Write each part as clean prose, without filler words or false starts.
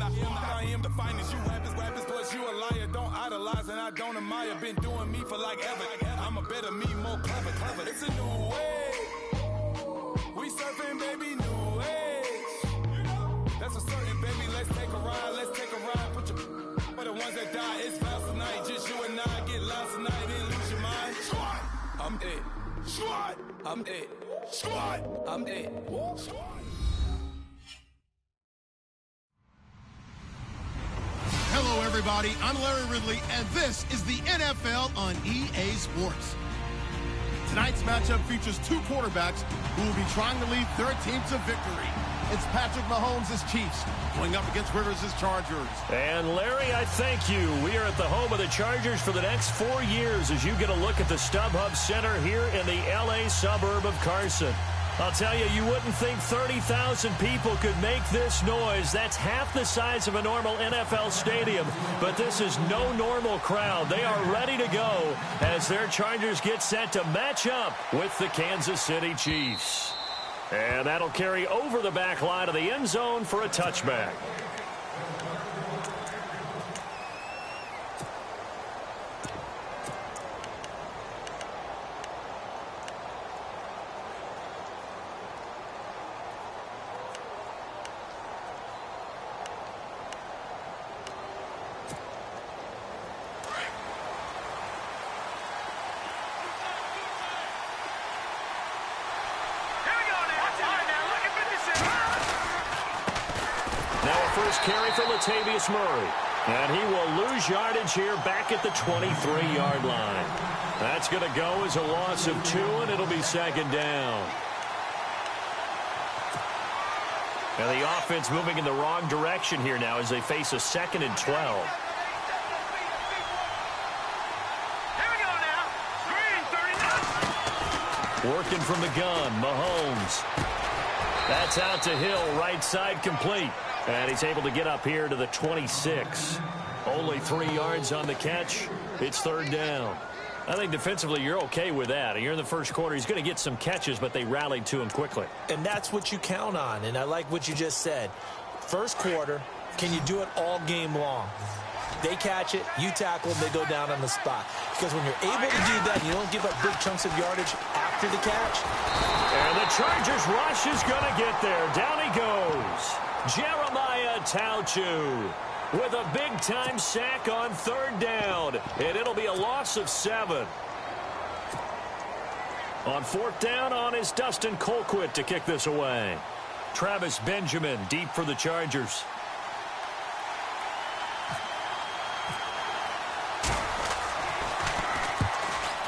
I am the finest. You rappers, plus you a liar. Don't idolize and I don't admire. Been doing me for like ever. I'm a better me, more clever. It's a new way. We surfing, baby, new age. That's a certain, baby. Let's take a ride. Put your for the ones that die. It's vows tonight. Just you and I get lost tonight and lose your mind. Squad, I'm it. Squad, I'm it. Squad, I'm it. Squad. Hello, everybody. I'm Larry Ridley, and this is the NFL on EA Sports. Tonight's matchup features two quarterbacks who will be trying to lead their team to victory. It's Patrick Mahomes' Chiefs going up against Rivers' Chargers. And Larry, I thank you. We are at the home of the Chargers for the next 4 years as you get a look at the StubHub Center here in the L.A. suburb of Carson. I'll tell you, you wouldn't think 30,000 people could make this noise. That's half the size of a normal NFL stadium. But this is no normal crowd. They are ready to go as their Chargers get set to match up with the Kansas City Chiefs. And that'll carry over the back line of the end zone for a touchback. First carry for Latavius Murray. And he will lose yardage here back at the 23-yard line. That's going to go as a loss of 2, and it'll be second down. And the offense moving in the wrong direction here now as they face a 2nd and 12. Working from the gun, Mahomes. That's out to Hill, right side complete. And he's able to get up here to the 26. Only 3 yards on the catch. It's third down. I think defensively you're okay with that. You're in the first quarter. He's going to get some catches, but they rallied to him quickly. And that's what you count on. And I like what you just said. First quarter, can you do it all game long? They catch it, you tackle them, they go down on the spot. Because when you're able to do that, you don't give up big chunks of yardage after the catch. And the Chargers rush is going to get there. Down he goes. Jeremiah Tauchu with a big-time sack on third down. And it'll be a loss of 7. On fourth down on is Dustin Colquitt to kick this away. Travis Benjamin deep for the Chargers.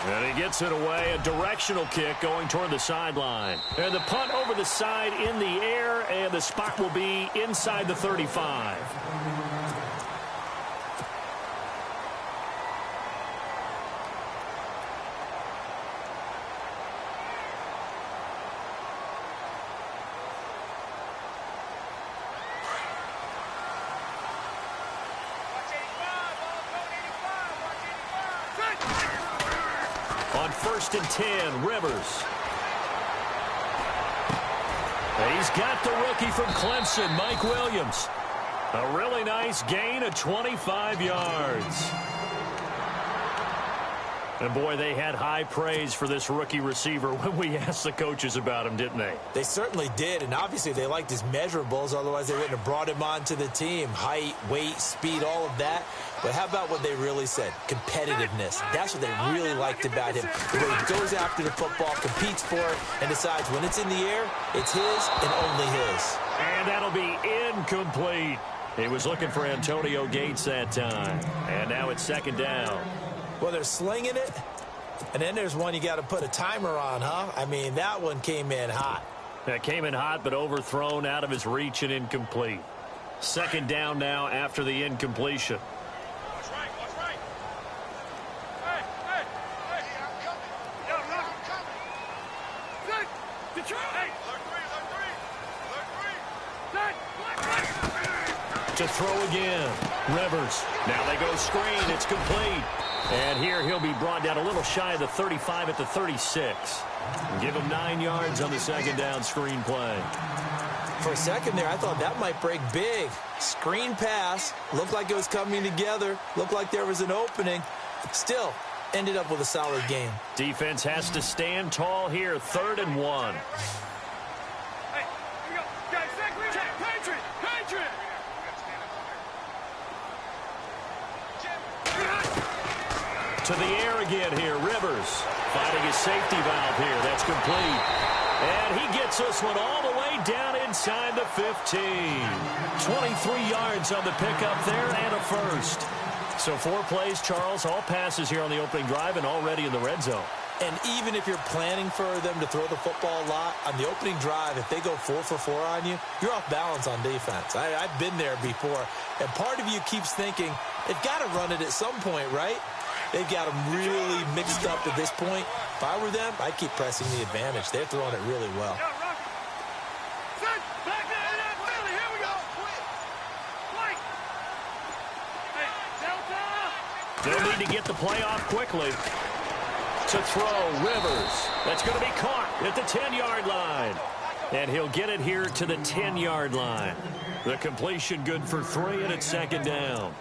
And he gets it away, a directional kick going toward the sideline. And the punt over the side in the air, and the spot will be inside the 35. First and 10, Rivers. He's got the rookie from Clemson, Mike Williams. A really nice gain of 25 yards. And, boy, they had high praise for this rookie receiver when we asked the coaches about him, didn't they? They certainly did, and obviously they liked his measurables. Otherwise, they wouldn't have brought him onto the team. Height, weight, speed, all of that. But how about what they really said? Competitiveness. That's what they really liked about him. The way he goes after the football, competes for it, and decides when it's in the air, it's his and only his. And that'll be incomplete. He was looking for Antonio Gates that time. And now it's second down. Well, they're slinging it, and then there's one you got to put a timer on, huh? I mean, that one came in hot. That came in hot, but overthrown out of his reach and incomplete. Second down now after the incompletion. Watch right. Hey, I'm coming. Yo, I'm coming. Good. Detroit. Hey, alert 3. To throw again. Rivers. Now they go screen. It's complete. And here he'll be brought down a little shy of the 35 at the 36. Give him 9 yards on the second down screen play. For a second there, I thought that might break big. Screen pass. Looked like it was coming together. Looked like there was an opening. Still, ended up with a solid game. Defense has to stand tall here. 3rd and 1. Hey, here we go. Guys, check. Patriot. To the air again here. Rivers finding his safety valve here. That's complete. And he gets this one all the way down inside the 15. 23 yards on the pickup there and a first. So 4 plays, Charles, all passes here on the opening drive and already in the red zone. And even if you're planning for them to throw the football a lot, on the opening drive, if they go 4 for 4 on you, you're off balance on defense. I've been there before. And part of you keeps thinking, they've got to run it at some point, right? They've got them really mixed up at this point. If I were them, I'd keep pressing the advantage. They're throwing it really well. They'll need to get the play off quickly. To throw, Rivers. That's going to be caught at the 10-yard line. And he'll get it here to the 10-yard line. The completion good for 3, and it's 2nd down.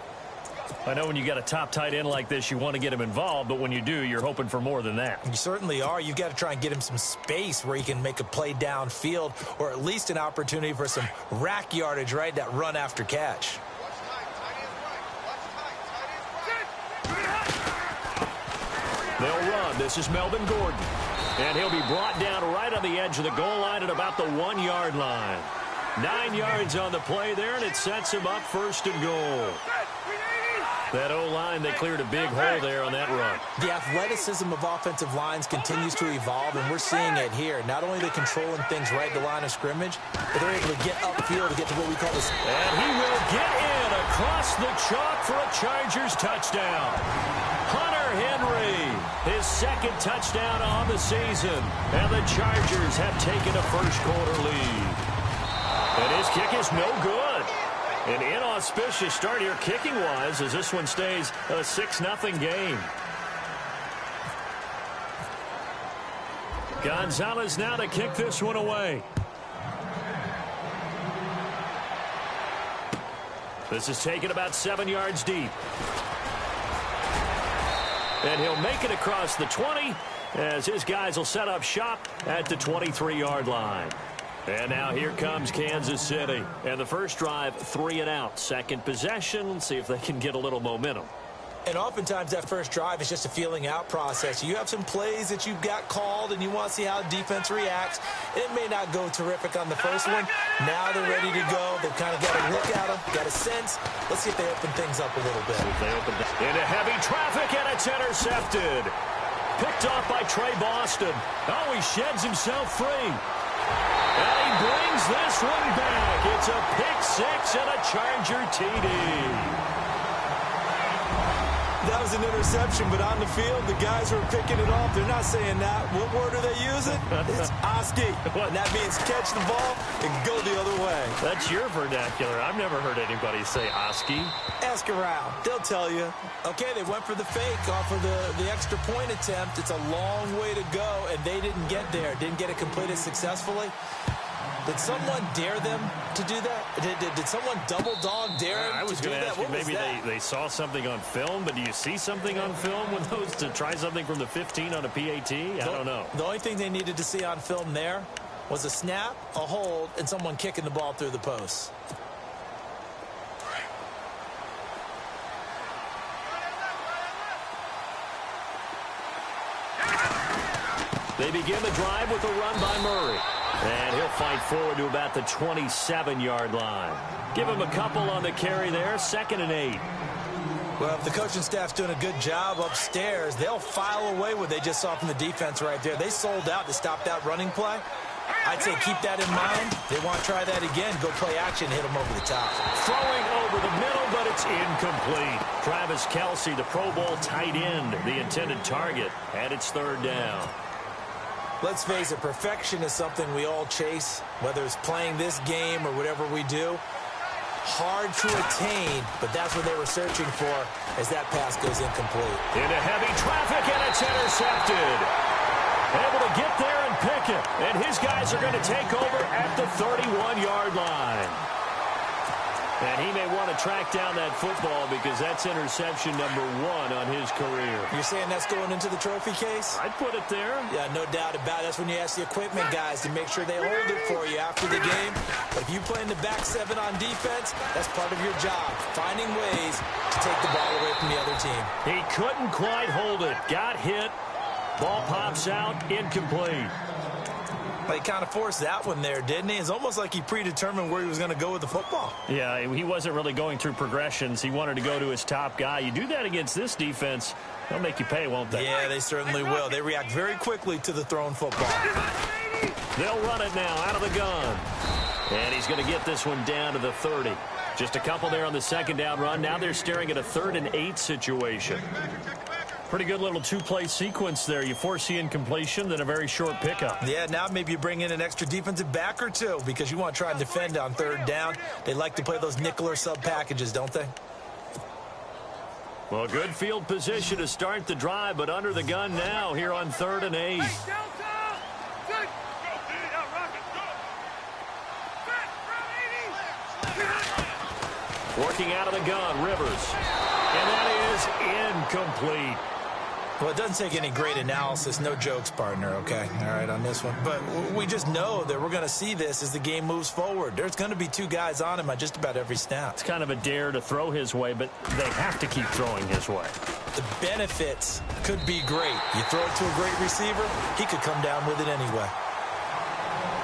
I know when you got a top tight end like this, you want to get him involved, but when you do, you're hoping for more than that. You certainly are. You've got to try and get him some space where he can make a play downfield, or at least an opportunity for some rack yardage, right? That run after catch. They'll run. This is Melvin Gordon. And he'll be brought down right on the edge of the goal line at about the 1-yard line. 9 yards on the play there, and it sets him up 1st and goal. That O-line, they cleared a big hole there on that run. The athleticism of offensive lines continues to evolve, and we're seeing it here. Not only are they controlling things right at the line of scrimmage, but they're able to get upfield to get to what we call this. And he will get in across the chalk for a Chargers touchdown. Hunter Henry, his 2nd touchdown on the season. And the Chargers have taken a first-quarter lead. And his kick is no good. An inauspicious start here kicking-wise as this one stays a 6-0 game. Gonzalez now to kick this one away. This is taken about 7 yards deep. And he'll make it across the 20 as his guys will set up shop at the 23-yard line. And now here comes Kansas City. And the first drive, 3 and out. 2nd possession. See if they can get a little momentum. And oftentimes that first drive is just a feeling out process. You have some plays that you've got called and you want to see how defense reacts. It may not go terrific on the first one. Now they're ready to go. They've kind of got to look at them, got a sense. Let's see if they open things up a little bit. Into heavy traffic, and it's intercepted. Picked off by Trey Boston. Oh, he sheds himself free. And he brings this one back. It's a pick-6 and a Charger TD. That was an interception, but on the field, the guys who are picking it off, they're not saying that. What word are they using? It's Oski. And that means catch the ball and go the other way. That's your vernacular. I've never heard anybody say Oski. Ask around. They'll tell you. Okay, they went for the fake off of the extra point attempt. It's a long way to go, and they didn't get there. Didn't get it completed successfully. Did someone dare them to do that? Did someone double dog dare them I was to do going to that? ask you, maybe they saw something on film, but do you see something on film with those to try something from the 15 on a PAT? I don't know. The only thing they needed to see on film there was a snap, a hold, and someone kicking the ball through the post. They begin the drive with a run by Murray. And he'll fight forward to about the 27-yard line. Give him a couple on the carry there, 2nd and 8. Well, if the coaching staff's doing a good job upstairs, they'll file away what they just saw from the defense right there. They sold out to stop that running play. I'd say keep that in mind. They want to try that again. Go play action, hit them over the top. Throwing over the middle, but it's incomplete. Travis Kelce, the Pro Bowl tight end, the intended target, and it's 3rd down. Let's face it, perfection is something we all chase, whether it's playing this game or whatever we do. Hard to attain, but that's what they were searching for as that pass goes incomplete. Into heavy traffic, and it's intercepted. Able to get there and pick it. And his guys are going to take over at the 31-yard line. And he may want to track down that football because that's interception number 1 on his career. You're saying that's going into the trophy case? I'd put it there. Yeah, no doubt about it. That's when you ask the equipment guys to make sure they hold it for you after the game. But if you play in the back 7 on defense, that's part of your job, finding ways to take the ball away from the other team. He couldn't quite hold it. Got hit. Ball pops out. Incomplete. But he kind of forced that one there, didn't he? It's almost like he predetermined where he was going to go with the football. Yeah, he wasn't really going through progressions. He wanted to go to his top guy. You do that against this defense, they'll make you pay, won't they? Yeah, they certainly will. They react very quickly to the thrown football. They'll run it now out of the gun. And he's going to get this one down to the 30. Just a couple there on the second down run. Now they're staring at a 3rd and 8 situation. Pretty good little 2-play sequence there. You force the incompletion, then a very short pickup. Yeah, now maybe you bring in an extra defensive back or 2 because you want to try and defend on 3rd down. They like to play those nickel or sub packages, don't they? Well, good field position to start the drive, but under the gun now here on 3rd and 8. Working out of the gun, Rivers. And that is incomplete. Well, it doesn't take any great analysis. No jokes, partner, okay? All right, on this one. But we just know that we're going to see this as the game moves forward. There's going to be 2 guys on him on just about every snap. It's kind of a dare to throw his way, but they have to keep throwing his way. The benefits could be great. You throw it to a great receiver, he could come down with it anyway.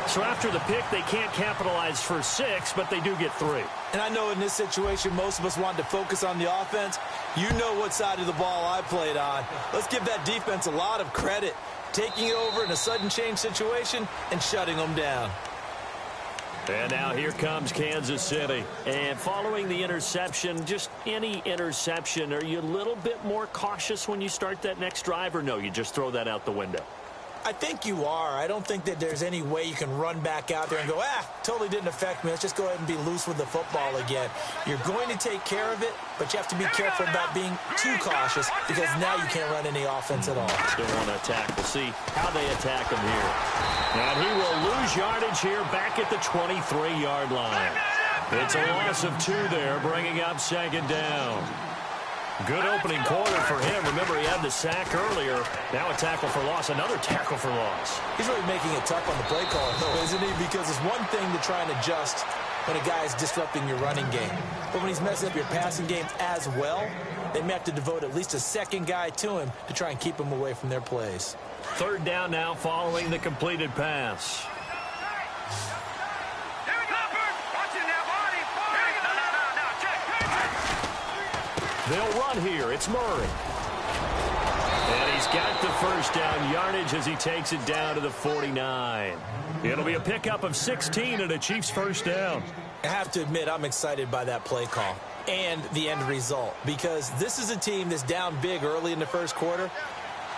So after the pick, they can't capitalize for 6, but they do get 3. And I know in this situation, most of us wanted to focus on the offense. You know what side of the ball I played on. Let's give that defense a lot of credit. Taking it over in a sudden change situation and shutting them down. And now here comes Kansas City. And following the interception, just any interception, are you a little bit more cautious when you start that next drive, or no, you just throw that out the window? I think you are. I don't think that there's any way you can run back out there and go, totally didn't affect me. Let's just go ahead and be loose with the football again. You're going to take care of it, but you have to be careful about being too cautious because now you can't run any offense at all. Still want to attack. We'll see how they attack him here. And he will lose yardage here back at the 23-yard line. It's a loss of 2 there, bringing up 2nd down. Good opening quarter for him. Remember, he had the sack earlier. Now a tackle for loss. Another tackle for loss. He's really making it tough on the play caller, though, isn't he? Because it's one thing to try and adjust when a guy is disrupting your running game. But when he's messing up your passing game as well, they may have to devote at least a second guy to him to try and keep him away from their plays. 3rd down now following the completed pass. They'll run here. It's Murray. And he's got the 1st down yardage as he takes it down to the 49. It'll be a pickup of 16 and a Chiefs 1st down. I have to admit, I'm excited by that play call and the end result because this is a team that's down big early in the 1st quarter,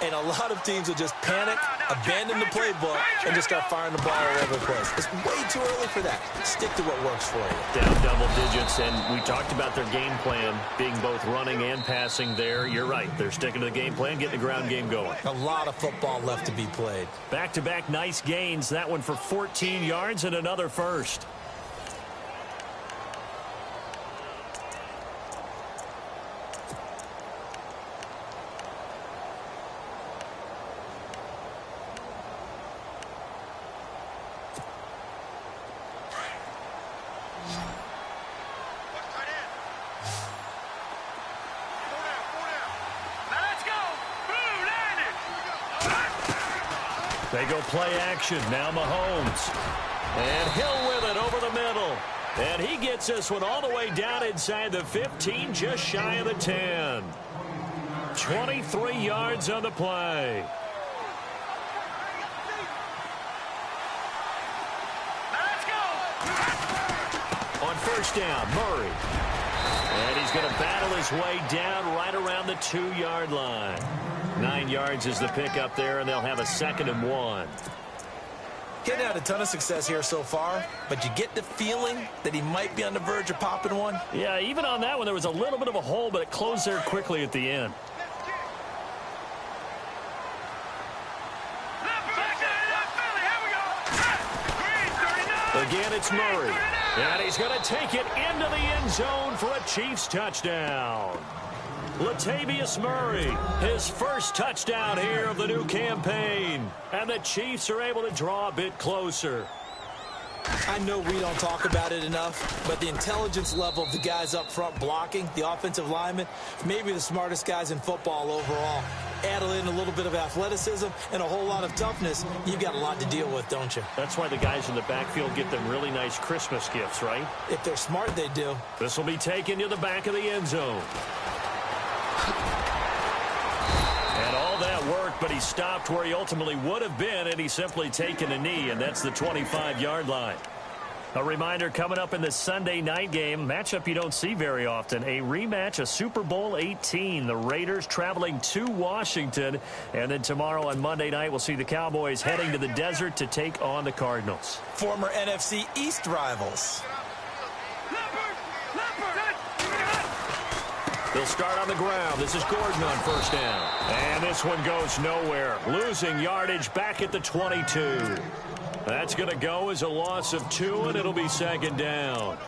and a lot of teams will just panic, abandon the playbook, and just start firing the ball all over the place. It's way too early for that. Stick to what works for you. Down double digits, and we talked about their game plan being both running and passing there. You're right. They're sticking to the game plan, getting the ground game going. A lot of football left to be played. Back-to-back nice gains. That one for 14 yards and another 1st. They go play action. Now Mahomes. And Hill with it over the middle. And he gets this one all the way down inside the 15, just shy of the 10. 23 yards on the play. On 1st down, Murray. And he's going to battle his way down right around the 2-yard line. 9 yards is the pickup there, and they'll have a 2nd and 1. Getting had a ton of success here so far, but you get the feeling that he might be on the verge of popping one. Yeah, even on that one, there was a little bit of a hole, but it closed there quickly at the end. Again, it's Murray. And he's going to take it into the end zone for a Chiefs touchdown. Latavius Murray, his first touchdown here of the new campaign. And the Chiefs are able to draw a bit closer. I know we don't talk about it enough, but the intelligence level of the guys up front blocking, the offensive linemen, maybe the smartest guys in football overall. Add in a little bit of athleticism and a whole lot of toughness, you've got a lot to deal with, don't you? That's why the guys in the backfield get them really nice Christmas gifts, right? If they're smart, they do. This will be taken to the back of the end zone. And all that worked, but he stopped where he ultimately would have been, and he's simply taken a knee, and that's the 25-yard line. A reminder coming up in the Sunday night game, matchup you don't see very often, a rematch of Super Bowl 18. The Raiders traveling to Washington, and then tomorrow on Monday night we'll see the Cowboys heading to the desert to take on the Cardinals. Former NFC East rivals. They'll start on the ground. This is Gordon on first down. And this one goes nowhere. Losing yardage back at the 22. That's going to go as a loss of 2, and it'll be second down.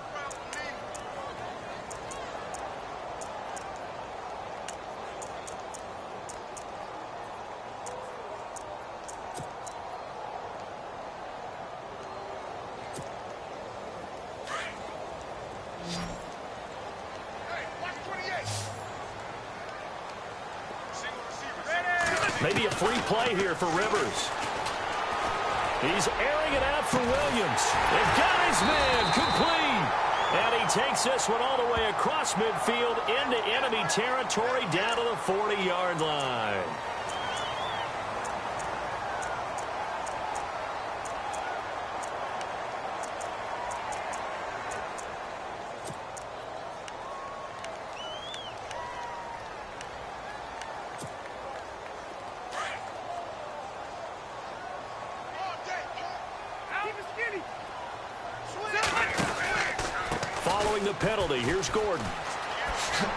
Maybe a free play here for Rivers. He's airing it out for Williams. They've got his man complete. And he takes this one all the way across midfield into enemy territory down to the 40-yard line. Following the penalty, here's Gordon.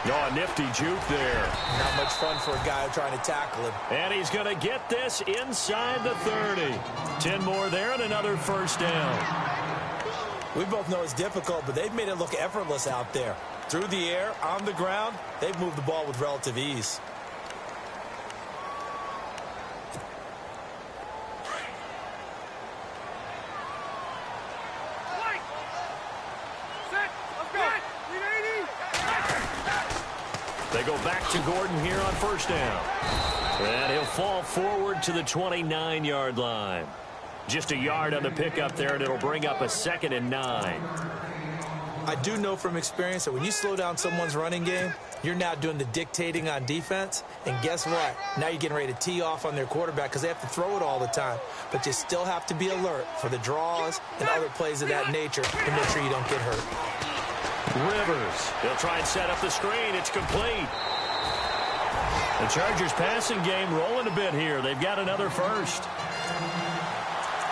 Oh, a nifty juke there. Not much fun for a guy trying to tackle him. And he's going to get this inside the 30. 10 more there and another first down. We both know it's difficult, but they've made it look effortless out there. Through the air, on the ground, they've moved the ball with relative ease. They go back to Gordon here on first down. And he'll fall forward to the 29-yard line. Just a yard on the pickup there, and it'll bring up a 2nd and 9. I do know from experience that when you slow down someone's running game, you're now doing the dictating on defense. And guess what? Now you're getting ready to tee off on their quarterback because they have to throw it all the time. But you still have to be alert for the draws and other plays of that nature to make sure you don't get hurt. Rivers. They'll try and set up the screen. It's complete. The Chargers passing game rolling a bit here. They've got another first.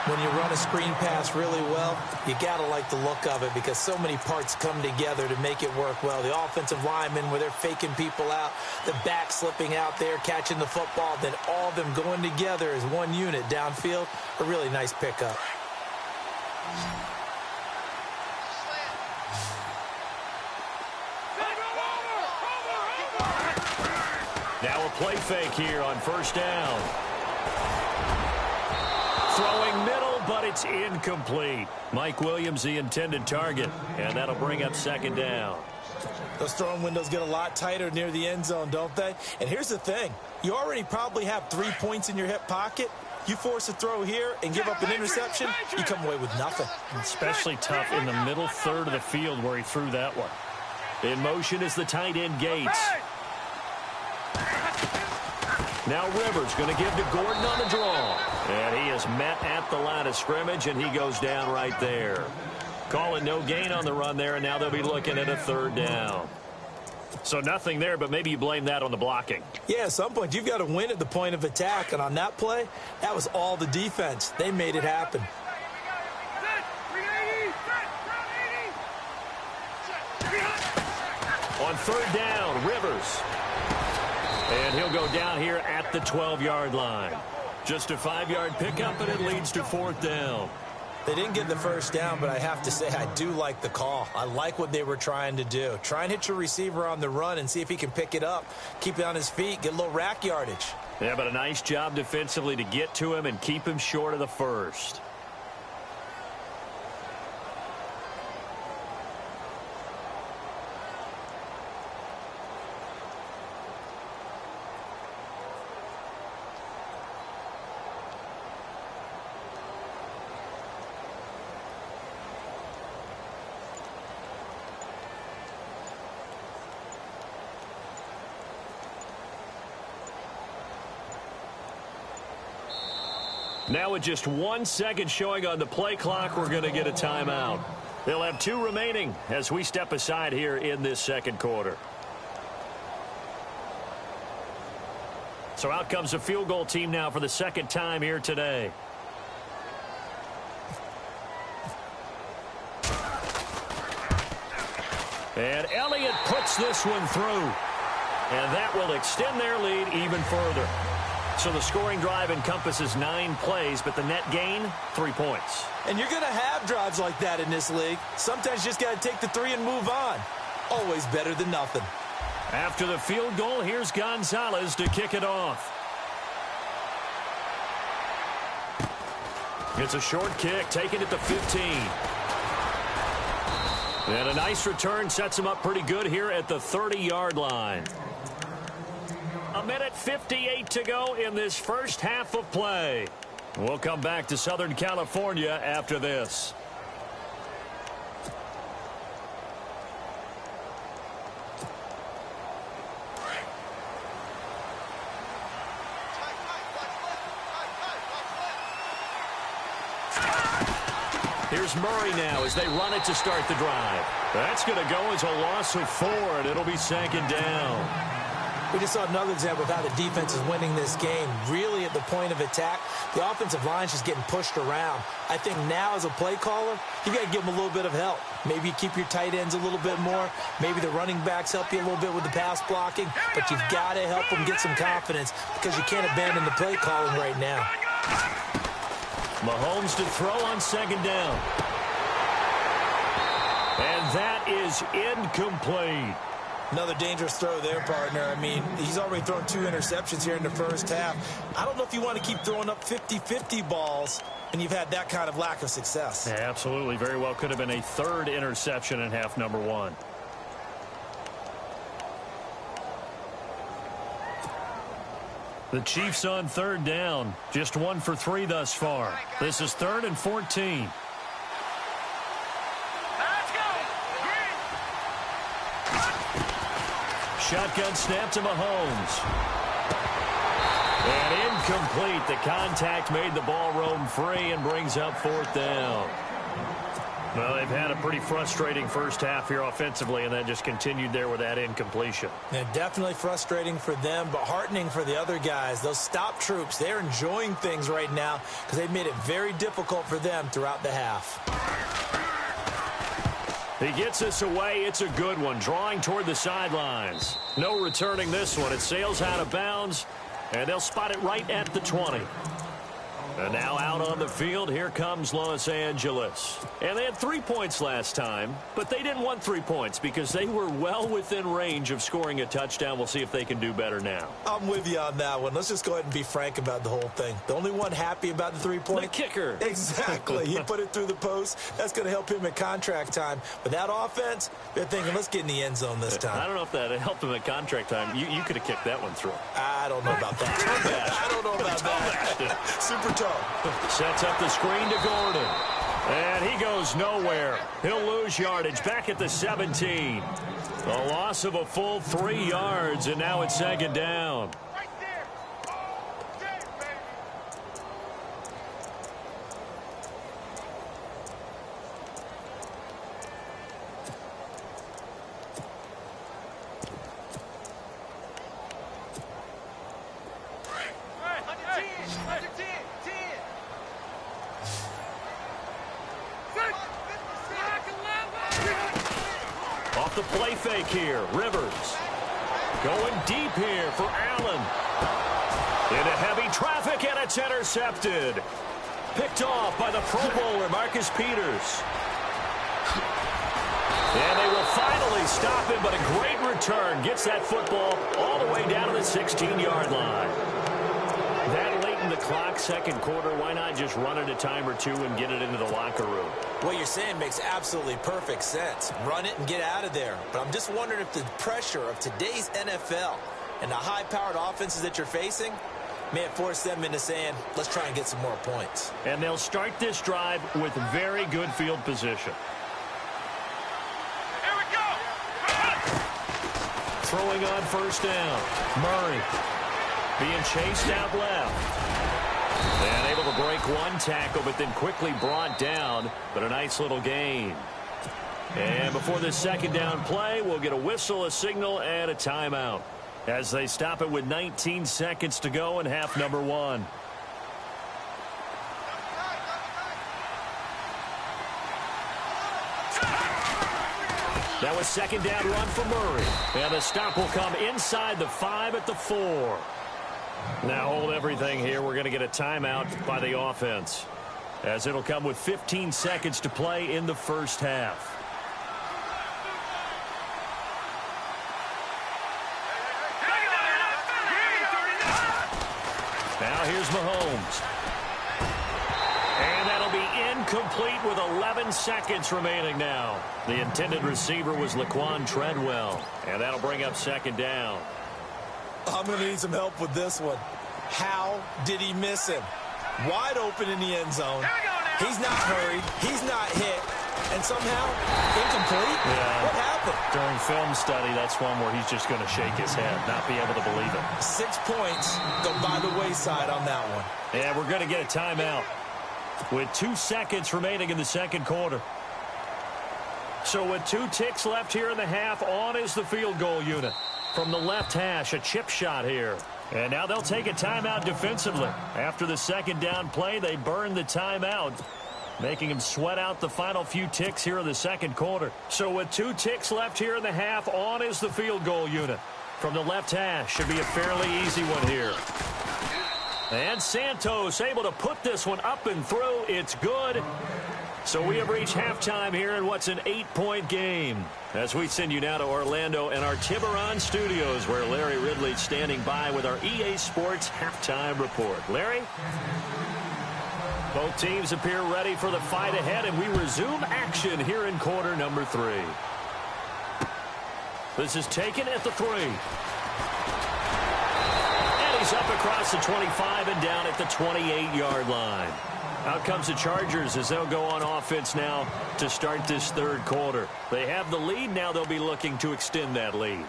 When you run a screen pass really well, you got to like the look of it because so many parts come together to make it work well. The offensive linemen where they're faking people out, the back slipping out there, catching the football, then all of them going together as one unit downfield. A really nice pickup. Now a play fake here on first down. Throwing middle, but it's incomplete. Mike Williams, the intended target, and that'll bring up second down. Those throwing windows get a lot tighter near the end zone, don't they? And here's the thing. You already probably have 3 points in your hip pocket. You force a throw here and give up an interception, you come away with nothing. Especially tough in the middle third of the field where he threw that one. In motion is the tight end Gates. Now Rivers going to give to Gordon on the draw. And he is met at the line of scrimmage, and he goes down right there. Calling no gain on the run there, and now they'll be looking at a third down. So nothing there, but maybe you blame that on the blocking. Yeah, at some point you've got to win at the point of attack, and on that play, that was all the defense. They made it happen. On third down, Rivers. And he'll go down here at the 12-yard line. Just a 5-yard pickup, and it leads to fourth down. They didn't get the first down, but I have to say I do like the call. I like what they were trying to do. Try and hit your receiver on the run and see if he can pick it up, keep it on his feet, get a little rack yardage. Yeah, but a nice job defensively to get to him and keep him short of the first. Now with just 1 second showing on the play clock, we're going to get a timeout. They'll have 2 remaining as we step aside here in this second quarter. So out comes the field goal team now for the second time here today. And Elliott puts this one through. And that will extend their lead even further. So the scoring drive encompasses 9 plays, but the net gain, 3 points. And you're going to have drives like that in this league. Sometimes you just got to take the 3 and move on. Always better than nothing. After the field goal, here's Gonzalez to kick it off. It's a short kick, taken at the 15. And a nice return sets him up pretty good here at the 30-yard line. 1:58 to go in this first half of play. We'll come back to Southern California after this. Here's Murray now as they run it to start the drive. That's going to go as a loss of 4, and it'll be 2nd down. We just saw another example of how the defense is winning this game. Really at the point of attack, the offensive line's just getting pushed around. I think now as a play caller, you got to give them a little bit of help. Maybe you keep your tight ends a little bit more. Maybe the running backs help you a little bit with the pass blocking. But you've got to help them get some confidence because you can't abandon the play calling right now. Mahomes to throw on 2nd down. And that is incomplete. Another dangerous throw there, partner. I mean, he's already thrown 2 interceptions here in the first half. I don't know if you want to keep throwing up 50-50 balls when you've had that kind of lack of success. Yeah, absolutely. Very well could have been a 3rd interception in half number 1. The Chiefs on 3rd down. Just 1 for 3 thus far. This is 3rd and 14. Shotgun snap to Mahomes. And incomplete. The contact made the ball roam free and brings up 4th down. Well, they've had a pretty frustrating first half here offensively, and that just continued there with that incompletion. Yeah, definitely frustrating for them, but heartening for the other guys. Those stop troops, they're enjoying things right now because they've made it very difficult for them throughout the half. He gets this away. It's a good one. Drawing toward the sidelines. No returning this one. It sails out of bounds, and they'll spot it right at the 20. And now out on the field, here comes Los Angeles. And they had 3 points last time, but they didn't want 3 points because they were well within range of scoring a touchdown. We'll see if they can do better now. I'm with you on that one. Let's just go ahead and be frank about the whole thing. The only one happy about the 3-point? The kicker. Exactly. He put it through the post. That's going to help him at contract time. But that offense, they're thinking, let's get in the end zone this time. I don't know if that helped him at contract time. You could have kicked that one through. I don't know about that. I don't know about that. Super tough. Sets up the screen to Gordon. And he goes nowhere. He'll lose yardage back at the 17. A loss of a full 3 yards, and now it's 2nd down. Off the play fake here, Rivers. Going deep here for Allen. Into heavy traffic, and it's intercepted. Picked off by the Pro Bowler, Marcus Peters. And they will finally stop him, but a great return. Gets that football all the way down to the 16-yard line. That late in the clock, second quarter, why not just run it a time or two and get it into the locker room? What you're saying makes absolutely perfect sense. Run it and get out of there. But I'm just wondering if the pressure of today's NFL and the high-powered offenses that you're facing may it force them into saying, let's try and get some more points. And they'll start this drive with very good field position. Here we go. Throwing on first down. Murray being chased out left. And able to break one tackle, but then quickly brought down. But a nice little gain. And before this second down play, we'll get a whistle, a signal, and a timeout, as they stop it with 19 seconds to go in half number one. That was second down run for Murray. And the stop will come inside the 5 at the 4. Now hold everything here. We're going to get a timeout by the offense, as it'll come with 15 seconds to play in the first half. Now here's Mahomes. And that'll be incomplete with 11 seconds remaining now. The intended receiver was Laquan Treadwell. And that'll bring up second down. I'm going to need some help with this one. How did he miss him? Wide open in the end zone. He's not hurried. He's not hit. And somehow, incomplete? Yeah. What happened? During film study, that's one where he's just going to shake his head, not be able to believe it. 6 points go by the wayside on that one. And we're going to get a timeout with 2 seconds remaining in the second quarter. So with 2 ticks left here in the half, on is the field goal unit. From the left hash, a chip shot here. And now they'll take a timeout defensively. After the second down play, they burn the timeout, making him sweat out the final few ticks here in the second quarter. So with 2 ticks left here in the half, on is the field goal unit. From the left hash, should be a fairly easy one here. And Santos able to put this one up and through. It's good. So we have reached halftime here in what's an 8-point game, as we send you now to Orlando and our Tiburon studios, where Larry Ridley's standing by with our EA Sports halftime report. Larry? Both teams appear ready for the fight ahead, and we resume action here in quarter number 3. This is taken at the 3. And he's up across the 25 and down at the 28-yard line. Out comes the Chargers as they'll go on offense now to start this third quarter. They have the lead. Now they'll be looking to extend that lead.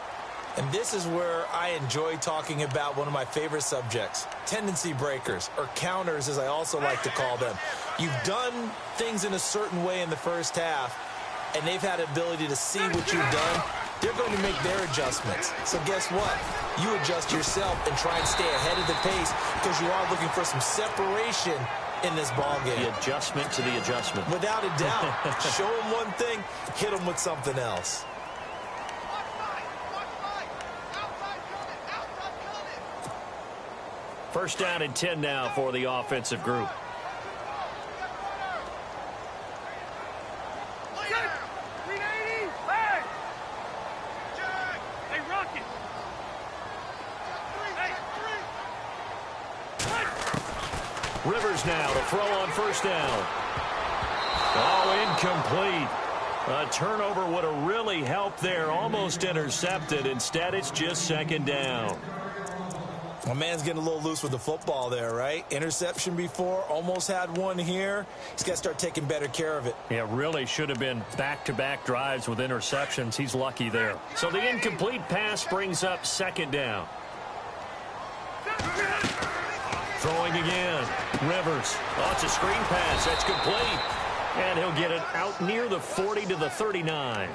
And this is where I enjoy talking about one of my favorite subjects, tendency breakers, or counters as I also like to call them. You've done things in a certain way in the first half, and they've had the ability to see what you've done. They're going to make their adjustments. So guess what? You adjust yourself and try and stay ahead of the pace, because you are looking for some separation in this ball game. The adjustment to the adjustment. Without a doubt. Show them one thing, hit them with something else. First down and 10 now for the offensive group. Rivers now to throw on first down. Oh, incomplete. A turnover would have really helped there. Almost intercepted. Instead, it's just second down. My man's getting a little loose with the football there, right? Interception before, almost had one here. He's got to start taking better care of it. Yeah, really should have been back-to-back drives with interceptions. He's lucky there. So the incomplete pass brings up second down. Throwing again. Rivers. Oh, it's a screen pass. That's complete. And he'll get it out near the 40 to the 39.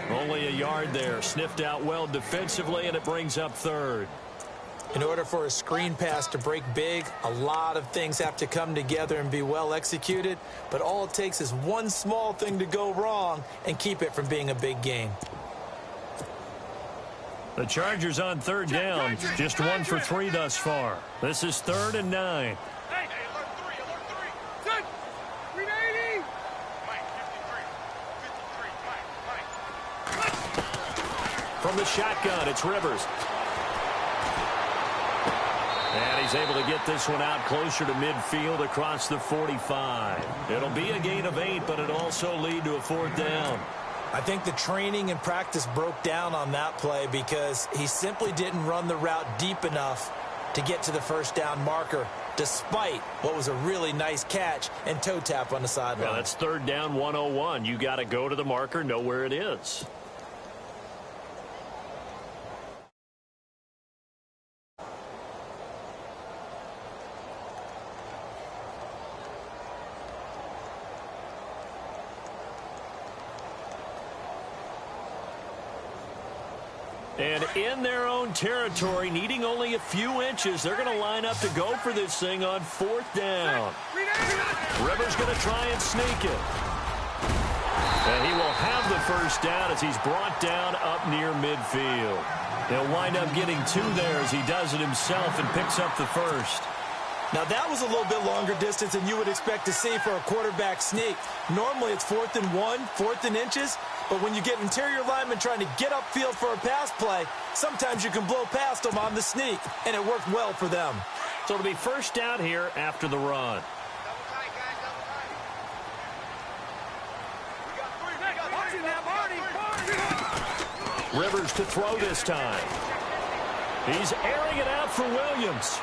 Only a yard there. Sniffed out well defensively, and it brings up third. In order for a screen pass to break big, a lot of things have to come together and be well executed. But all it takes is one small thing to go wrong and keep it from being a big game. The Chargers on third down. Just 1 for 3 thus far. This is 3rd and 9. Hey, alert 3, alert 3. From the shotgun, it's Rivers. And he's able to get this one out closer to midfield across the 45. It'll be a gain of 8, but it'll also lead to a 4th down. I think the training and practice broke down on that play because he simply didn't run the route deep enough to get to the first down marker, despite what was a really nice catch and toe tap on the sideline. Yeah, that's 3rd down 101. You got to go to the marker, know where it is. And in their own territory, needing only a few inches, they're going to line up to go for this thing on 4th down. Rivers going to try and sneak it. And he will have the first down as he's brought down up near midfield. He'll wind up getting 2 there as he does it himself and picks up the first. Now, that was a little bit longer distance than you would expect to see for a quarterback sneak. Normally, it's 4th and 1, 4th and inches. But when you get interior linemen trying to get upfield for a pass play, sometimes you can blow past them on the sneak, and it worked well for them. So it'll be first down here after the run. Rivers to throw this time. He's airing it out for Williams.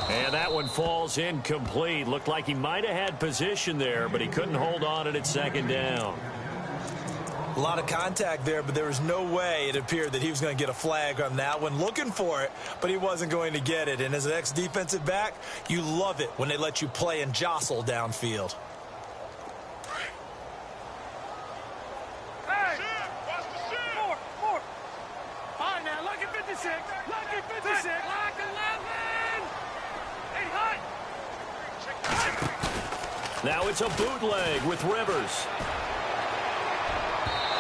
And that one falls incomplete. Looked like he might have had position there, but he couldn't hold on at 2nd down. A lot of contact there, but there was no way it appeared that he was going to get a flag on that one. Looking for it, but he wasn't going to get it. And as an ex-defensive back, you love it when they let you play and jostle downfield. Hey! Four. All right, now, lucky 56. Lucky 56. Lock 11. Hey, hot. Now it's a bootleg with Rivers.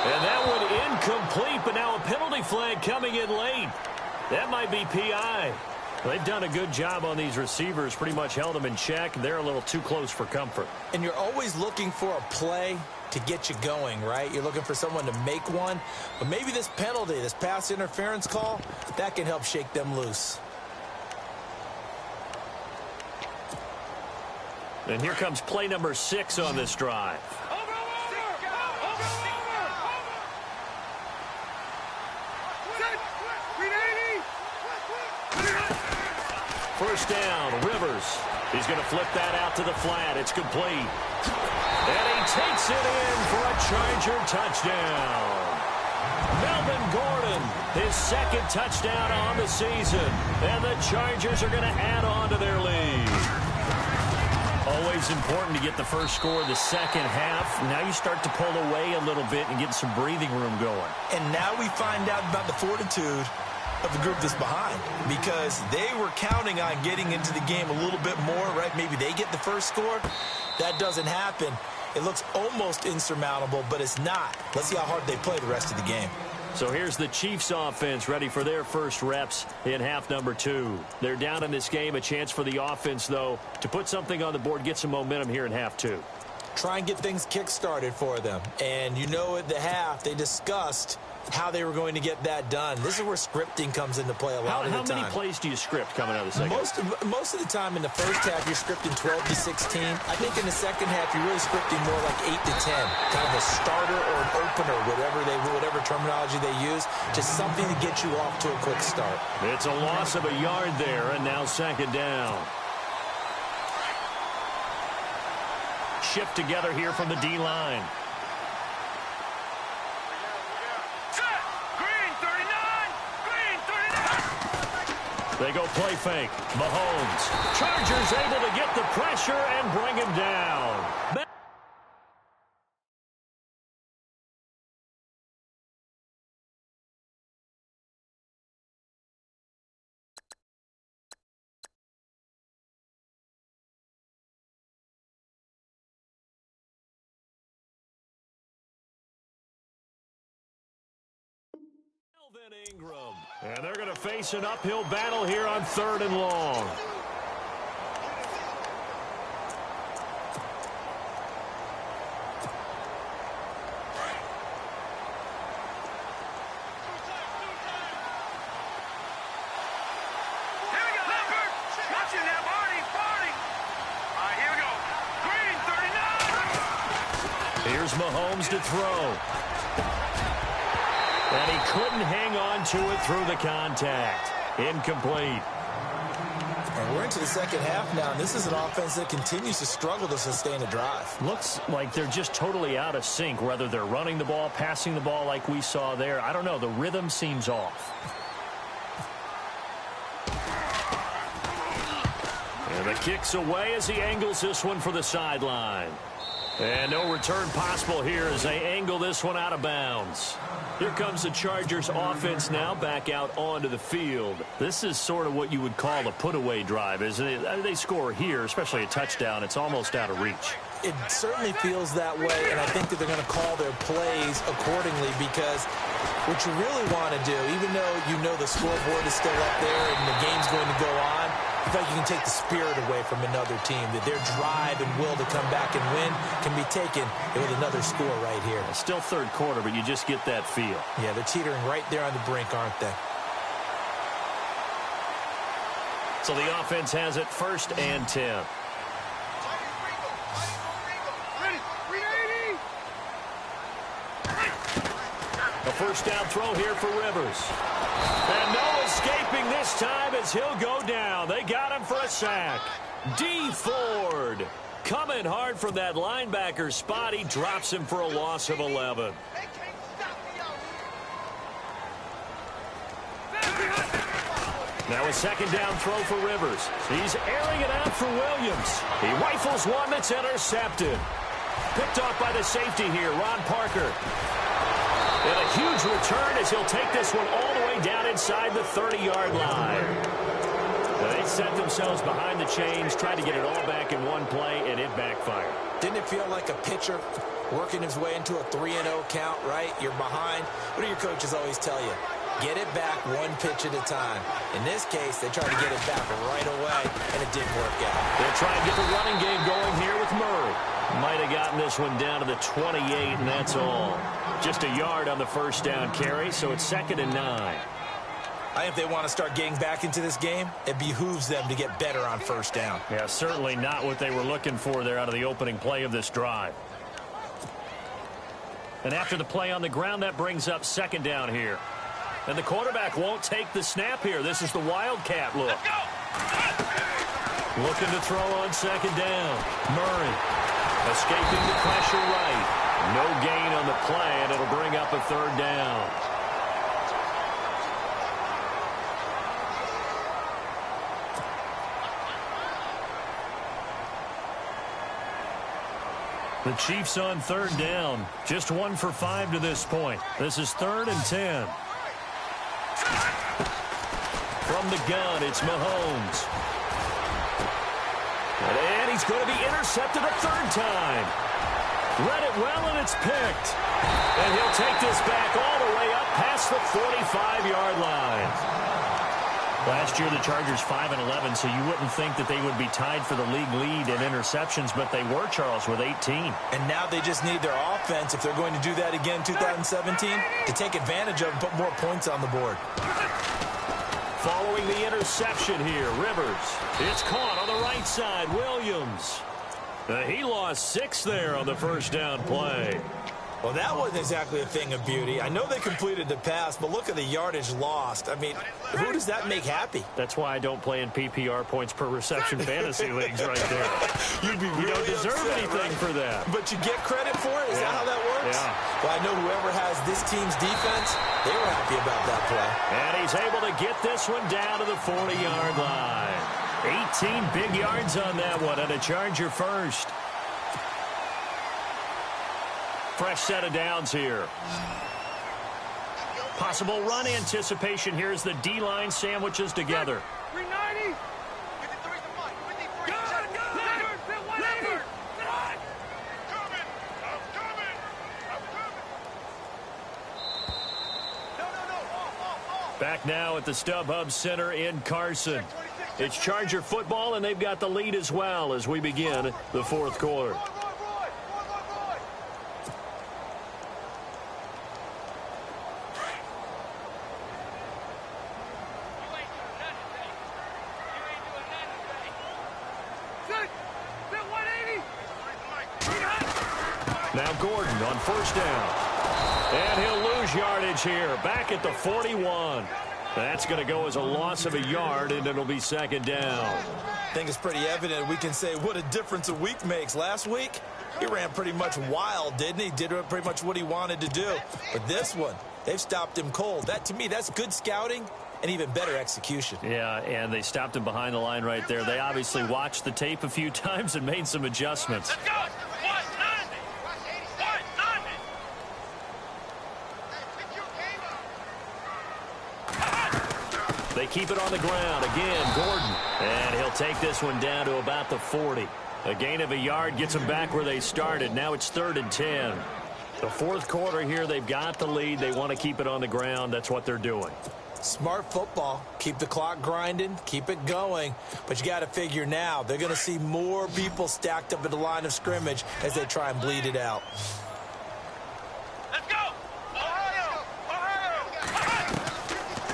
And that one incomplete, but now a penalty flag coming in late. That might be PI. They've done a good job on these receivers, pretty much held them in check. They're a little too close for comfort. And you're always looking for a play to get you going, right? You're looking for someone to make one. But maybe this penalty, this pass interference call, that can help shake them loose. And here comes play number 6 on this drive. First down, Rivers. He's going to flip that out to the flat. It's complete. And he takes it in for a Charger touchdown. Melvin Gordon, his 2nd touchdown on the season. And the Chargers are going to add on to their lead. Always important to get the first score of the second half. Now you start to pull away a little bit and get some breathing room going. And now we find out about the fortitude of the group that's behind, because they were counting on getting into the game a little bit more, right? Maybe they get the first score. That doesn't happen. It looks almost insurmountable, but it's not. Let's see how hard they play the rest of the game. So here's the Chiefs offense ready for their first reps in half number 2. They're down in this game. A chance for the offense, though, to put something on the board, get some momentum here in half 2. Try and get things kick-started for them. And you know at the half, they discussed how they were going to get that done. This is where scripting comes into play a lot of the time. How many plays do you script coming out of the second? Most of the time in the first half, you're scripting 12 to 16. I think in the second half, you're really scripting more like 8 to 10. Kind of a starter or an opener, whatever terminology they use. Just something to get you off to a quick start. It's a loss of a yard there, and now 2nd down. Shift together here from the D-line. They go play fake. Mahomes. Chargers able to get the pressure and bring him down. Ingram. And they're going to face an uphill battle here on 3rd and long. Here's Mahomes to throw. And he couldn't hang on to it through the contact. Incomplete. And we're into the second half now, and this is an offense that continues to struggle to sustain a drive. Looks like they're just totally out of sync, whether they're running the ball, passing the ball like we saw there. I don't know. The rhythm seems off. And the kick's away as he angles this one for the sideline. And no return possible here as they angle this one out of bounds. Here comes the Chargers offense now back out onto the field. This is sort of what you would call a put-away drive, isn't it? They score here, especially a touchdown. It's almost out of reach. It certainly feels that way, and I think that they're going to call their plays accordingly, because what you really want to do, even though you know the scoreboard is still up there and the game's going to go on, I feel like you can take the spirit away from another team, that their drive and will to come back and win can be taken with another score right here. Still third quarter, but you just get that feel. Yeah, they're teetering right there on the brink, aren't they? So the offense has it 1st and 10. A first down throw here for Rivers. And no escaping this time as he'll go down. They got him for a sack. D. Ford coming hard from that linebacker spot. He drops him for a loss of 11. Now a second down throw for Rivers. He's airing it out for Williams. He rifles one that's intercepted. Picked off by the safety here, Ron Parker. And a huge return as he'll take this one all the way down inside the 30-yard line. They set themselves behind the chains, tried to get it all back in one play, and it backfired. Didn't it feel like a pitcher working his way into a 3-0 count, right? You're behind. What do your coaches always tell you? Get it back one pitch at a time. In this case, they tried to get it back right away, and it didn't work out. They'll try and get the running game going here with Murray. Might have gotten this one down to the 28, and that's all. Just a yard on the first down carry, so it's 2nd and 9. I think if they want to start getting back into this game, it behooves them to get better on first down. Yeah, certainly not what they were looking for there out of the opening play of this drive. And after the play on the ground, that brings up 2nd down here. And the quarterback won't take the snap here. This is the Wildcat look. Looking to throw on 2nd down. Murray escaping the pressure right. No gain on the play, and it'll bring up a 3rd down. The Chiefs on 3rd down. Just 1 for 5 to this point. This is 3rd and 10. From the gun, it's Mahomes. And he's going to be intercepted a 3rd time. Read it well, and it's picked. And he'll take this back all the way up past the 45-yard line. Last year, the Chargers 5-11, so you wouldn't think that they would be tied for the league lead in interceptions, but they were, Charles, with 18. And now they just need their offense, if they're going to do that again 2017, to take advantage of and put more points on the board. Following the interception here, Rivers. It's caught on the right side, Williams. He lost 6 there on the first down play. Well, that wasn't exactly a thing of beauty. I know they completed the pass, but look at the yardage lost. I mean, who does that make happy? That's why I don't play in PPR points per reception fantasy leagues right there. You'd be really you don't deserve upset, anything for that. But you get credit for it? Is that how that works? Yeah. Well, I know whoever has this team's defense, they were happy about that play. And he's able to get this one down to the 40-yard line. 18 big yards on that one, and a Charger first. Fresh set of downs here. Possible run anticipation here as the D-line sandwiches together. 390. Back now at the StubHub Center in Carson. It's Charger football, and they've got the lead as well as we begin the 4th quarter. Now Gordon on first down. And he'll lose yardage here. Back at the 41. That's going to go as a loss of a yard, and it'll be second down. I think it's pretty evident we can say what a difference a week makes. Last week, he ran pretty much wild, didn't he? Did pretty much what he wanted to do. But this one, they've stopped him cold. That, to me, that's good scouting and even better execution. Yeah, and they stopped him behind the line right there. They obviously watched the tape a few times and made some adjustments. Let's go. They keep it on the ground. Again, Gordon. And he'll take this one down to about the 40. A gain of a yard gets them back where they started. Now it's 3rd and 10. The fourth quarter here, they've got the lead. They want to keep it on the ground. That's what they're doing. Smart football. Keep the clock grinding. Keep it going. But you got to figure now, they're going to see more people stacked up at the line of scrimmage as they try and bleed it out. Let's go.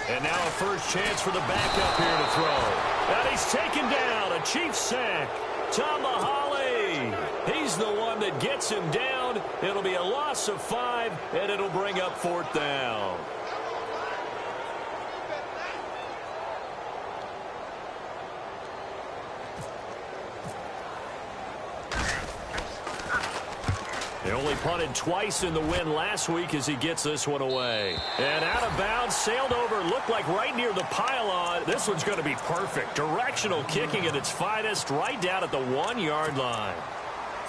And now a first chance for the backup here to throw. And he's taken down. A Chiefs sack. Tomahali. He's the one that gets him down. It'll be a loss of 5, and it'll bring up 4th down. They only punted twice in the win last week as he gets this one away. And out of bounds, sailed over, looked like right near the pylon. This one's going to be perfect. Directional kicking at its finest, right down at the 1-yard line.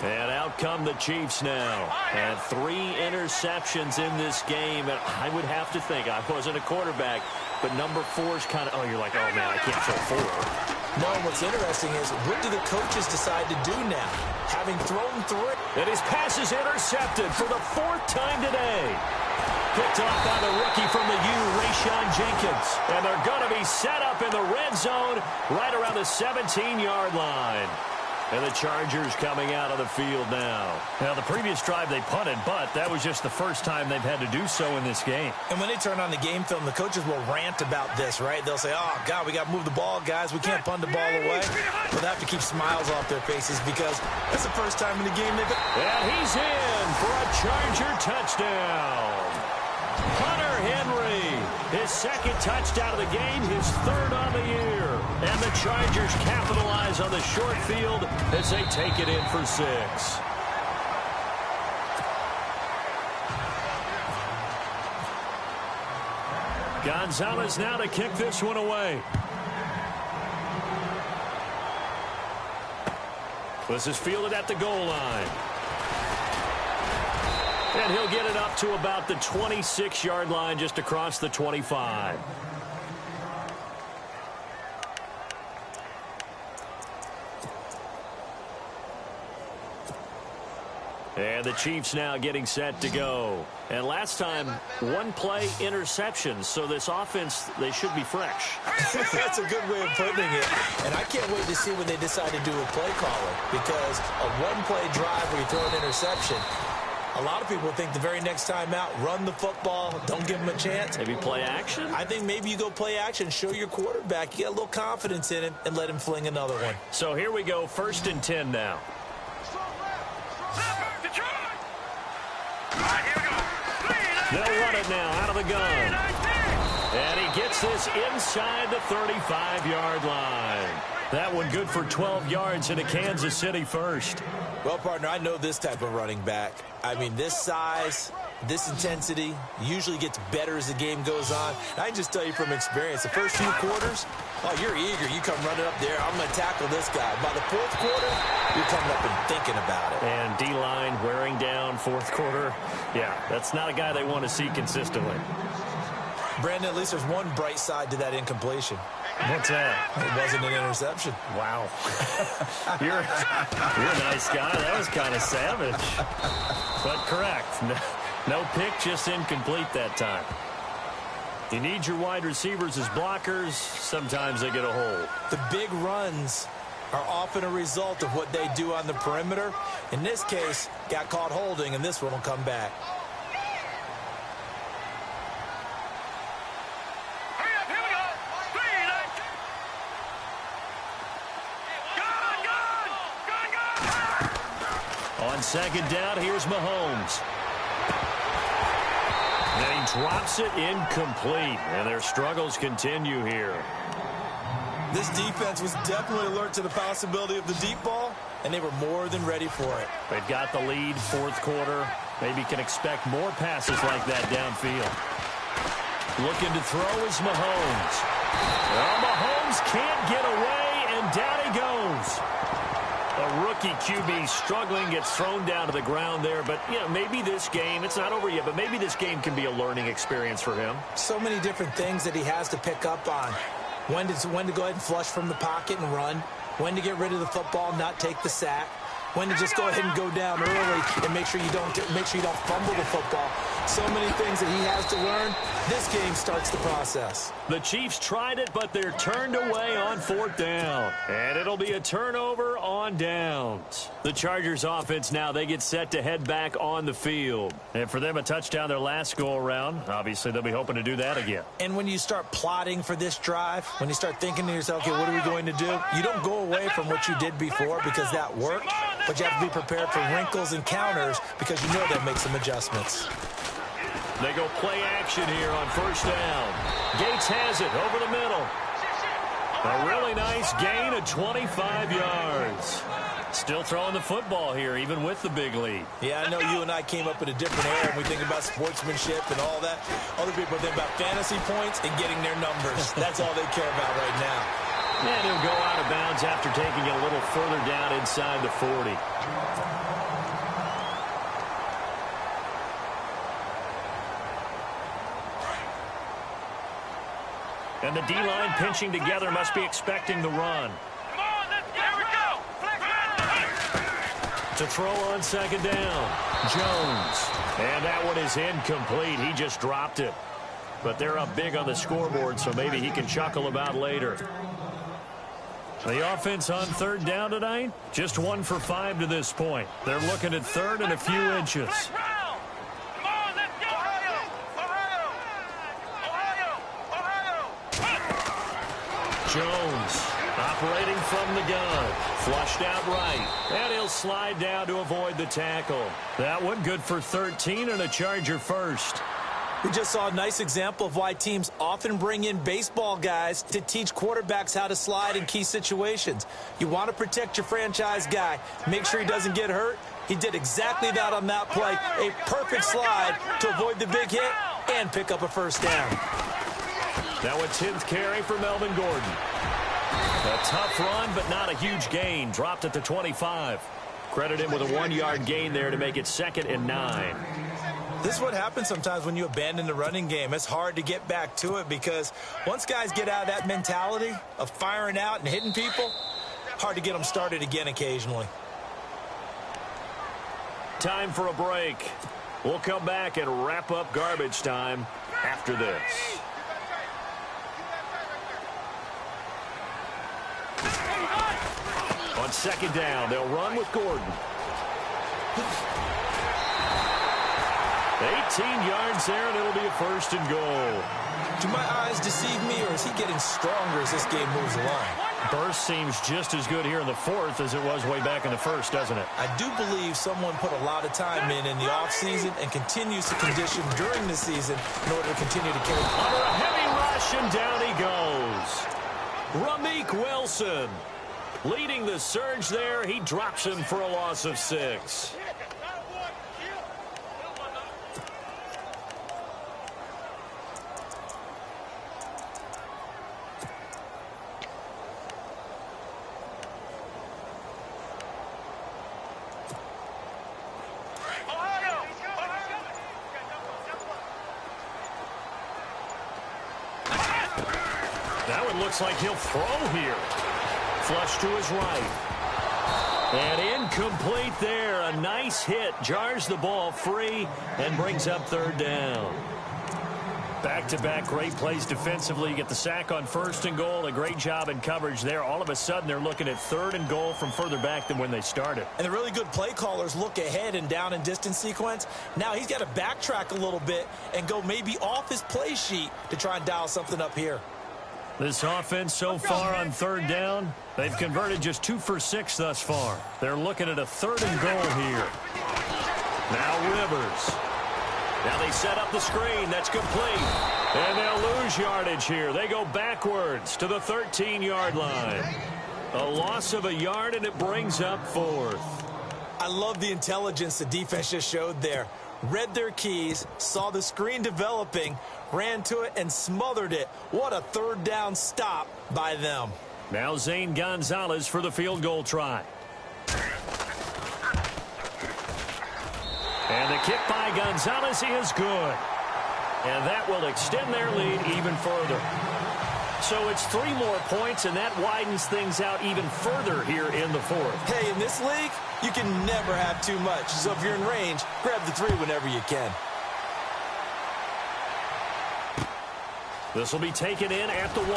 And out come the Chiefs now. And 3 interceptions in this game. And I would have to think, I wasn't a quarterback, but number 4's kind of, oh, you're like, oh, man, I can't throw 4. No, what's interesting is, what do the coaches decide to do now? Having thrown 3. And his pass is intercepted for the 4th time today. Picked off by the rookie from the U, Rayshon Jenkins. And they're going to be set up in the red zone right around the 17-yard line. And the Chargers coming out of the field now. Now, the previous drive they punted, but that was just the first time they've had to do so in this game. And when they turn on the game film, the coaches will rant about this, right? They'll say, oh, God, we got to move the ball, guys. We can't punt the ball away. But they have to keep smiles off their faces because that's the first time in the game they've... And he's in for a Charger touchdown. Hunter Henry, his 2nd touchdown of the game, his 3rd on the year. And the Chargers capitalize on the short field as they take it in for 6. Gonzalez now to kick this one away. This is fielded at the goal line. And he'll get it up to about the 26-yard line, just across the 25. And the Chiefs now getting set to go. And last time, 1 play interception. So this offense, they should be fresh. That's a good way of putting it. And I can't wait to see when they decide to do a play caller. Because a 1-play drive where you throw an interception, a lot of people think the very next time out, run the football, don't give him a chance. Maybe play action? I think maybe you go play action, show your quarterback, you get a little confidence in him, and let him fling another one. So here we go, 1st and 10 now. They'll run it now out of the gun. And he gets this inside the 35-yard line. That one good for 12 yards into Kansas City first. Well, partner, I know this type of running back. I mean, this size, this intensity usually gets better as the game goes on. And I can just tell you from experience, the first few quarters, oh, you're eager. You come running up there. I'm going to tackle this guy. By the 4th quarter, you're coming up and thinking about it. And D-line wearing down 4th quarter. Yeah, that's not a guy they want to see consistently. Brandon, at least there's one bright side to that incompletion. What's that? It wasn't an interception. Wow. You're a nice guy. That was kind of savage. But correct. No pick, just incomplete that time. You need your wide receivers as blockers. Sometimes they get a hold. The big runs are often a result of what they do on the perimeter. In this case, got caught holding, and this one will come back. On second down, here's Mahomes. And he drops it incomplete. And their struggles continue here. This defense was definitely alert to the possibility of the deep ball, and they were more than ready for it. They've got the lead, fourth quarter. Maybe can expect more passes like that downfield. Looking to throw is Mahomes. Well, Mahomes can't get away, and down he goes. A rookie QB struggling, gets thrown down to the ground there. But, you know, maybe this game, it's not over yet, but maybe this game can be a learning experience for him. So many different things that he has to pick up on. When to go ahead and flush from the pocket and run. When to get rid of the football, not take the sack. When to just go ahead and go down early and make sure you don't fumble the football. So many things that he has to learn. This game starts the process. The Chiefs tried it, but they're turned away on fourth down. And it'll be a turnover on downs. The Chargers offense now, they get set to head back on the field. And for them, a touchdown their last go-around. Obviously, they'll be hoping to do that again. And when you start plotting for this drive, when you start thinking to yourself, okay, what are we going to do? You don't go away from what you did before because that worked. But you have to be prepared for wrinkles and counters because you know that makes some adjustments. They go play action here on first down. Gates has it over the middle. A really nice gain of 25 yards. Still throwing the football here, even with the big lead. Yeah, I know you and I came up in a different era and we think about sportsmanship and all that. Other people think about fantasy points and getting their numbers. That's all they care about right now. And he'll go out of bounds after taking it a little further down inside the 40. And the D-line pinching together, must be expecting the run. Come on, here we go. To throw on second down, Jones. And that one is incomplete. He just dropped it. But they're up big on the scoreboard, so maybe he can chuckle about later. The offense on third down tonight, just 1 for 5 to this point. They're looking at third and a few inches. Come on, let's go. Ohio. Jones operating from the gun. Flushed out right. And he'll slide down to avoid the tackle. That one good for 13 and a Charger first. We just saw a nice example of why teams often bring in baseball guys to teach quarterbacks how to slide in key situations. You want to protect your franchise guy. Make sure he doesn't get hurt. He did exactly that on that play. A perfect slide to avoid the big hit and pick up a first down. Now a 10th carry for Melvin Gordon. A tough run, but not a huge gain. Dropped at the 25. Credit him with a 1-yard gain there to make it 2nd and 9. This is what happens sometimes when you abandon the running game. It's hard to get back to it because once guys get out of that mentality of firing out and hitting people, hard to get them started again occasionally. Time for a break. We'll come back and wrap up garbage time after this. On second down, they'll run with Gordon. 18 yards there, and it'll be a 1st and goal. Do my eyes deceive me, or is he getting stronger as this game moves along? Burst seems just as good here in the 4th as it was way back in the 1st, doesn't it? I do believe someone put a lot of time in the offseason and continues to condition during the season in order to continue to carry. Under a heavy rush, and down he goes. Ramik Wilson leading the surge there. He drops him for a loss of 6. That one looks like he'll throw here. Flush to his right. And incomplete there. A nice hit. Jars the ball free and brings up 3rd down. Back-to-back great plays defensively. You get the sack on 1st and goal. A great job in coverage there. All of a sudden, they're looking at 3rd and goal from further back than when they started. And the really good play callers look ahead and down and distance sequence. Now he's got to backtrack a little bit and go maybe off his play sheet to try and dial something up here. This offense so far on third down, they've converted just 2 for 6 thus far. They're looking at a 3rd and goal here. Now Rivers. Now they set up the screen. That's complete. And they'll lose yardage here. They go backwards to the 13-yard line. A loss of a yard, and it brings up 4th. I love the intelligence the defense just showed there. Read their keys, saw the screen developing, ran to it, and smothered it. What a 3rd down stop by them. Now Zane Gonzalez for the field goal try. And the kick by Gonzalez is good. And that will extend their lead even further. So it's 3 more points, and that widens things out even further here in the 4th. Hey, in this league, you can never have too much. So if you're in range, grab the 3 whenever you can. This will be taken in at the 1.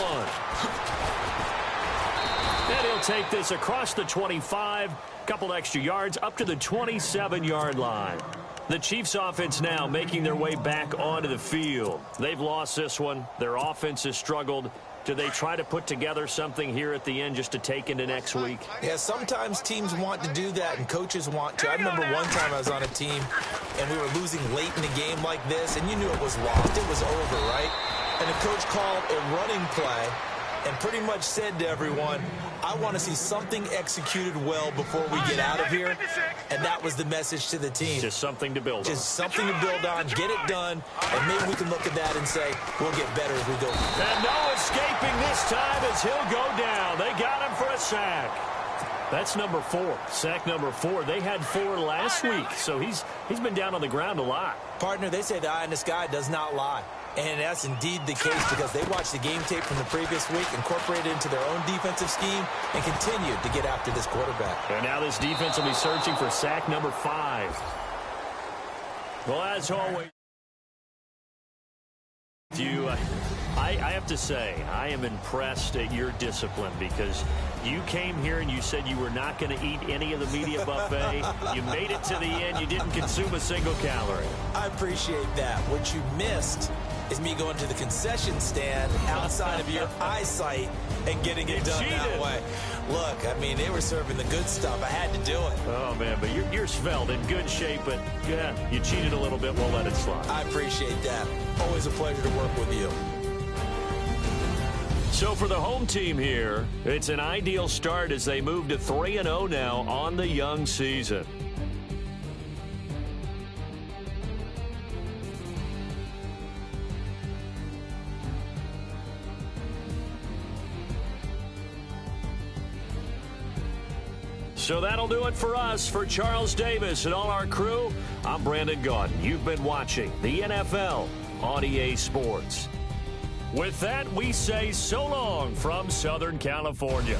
And he'll take this across the 25, couple extra yards up to the 27-yard line. The Chiefs offense now making their way back onto the field. They've lost this one. Their offense has struggled. Do they try to put together something here at the end just to take into next week? Yeah, sometimes teams want to do that and coaches want to. I remember one time I was on a team and we were losing late in a game like this, and you knew it was lost. It was over, right? And the coach called a running play and pretty much said to everyone, I want to see something executed well before we get out of here. And that was the message to the team. Just something to build on. Just something to build on, get it done, and maybe we can look at that and say, we'll get better as we go. And no escaping this time as he'll go down. They got him for a sack. That's number 4. Sack number 4. They had 4 last week, so he's been down on the ground a lot. Partner, they say the eye in the sky does not lie. And that's indeed the case because they watched the game tape from the previous week, incorporated it into their own defensive scheme, and continued to get after this quarterback. And now this defense will be searching for sack number 5. Well, as always, I have to say, I am impressed at your discipline because you came here and you said you were not going to eat any of the media buffet. You made it to the end. You didn't consume a single calorie. I appreciate that. What you missed is me going to the concession stand outside of your eyesight and getting it done that way. Look, I mean, they were serving the good stuff. I had to do it. Oh, man, but you're svelte, in good shape, but yeah, you cheated a little bit. We'll let it slide. I appreciate that. Always a pleasure to work with you. So for the home team here, it's an ideal start as they move to 3-0 now on the young season. So that'll do it for us. For Charles Davis and all our crew, I'm Brandon Gaudin. You've been watching the NFL on EA Sports. With that, we say so long from Southern California.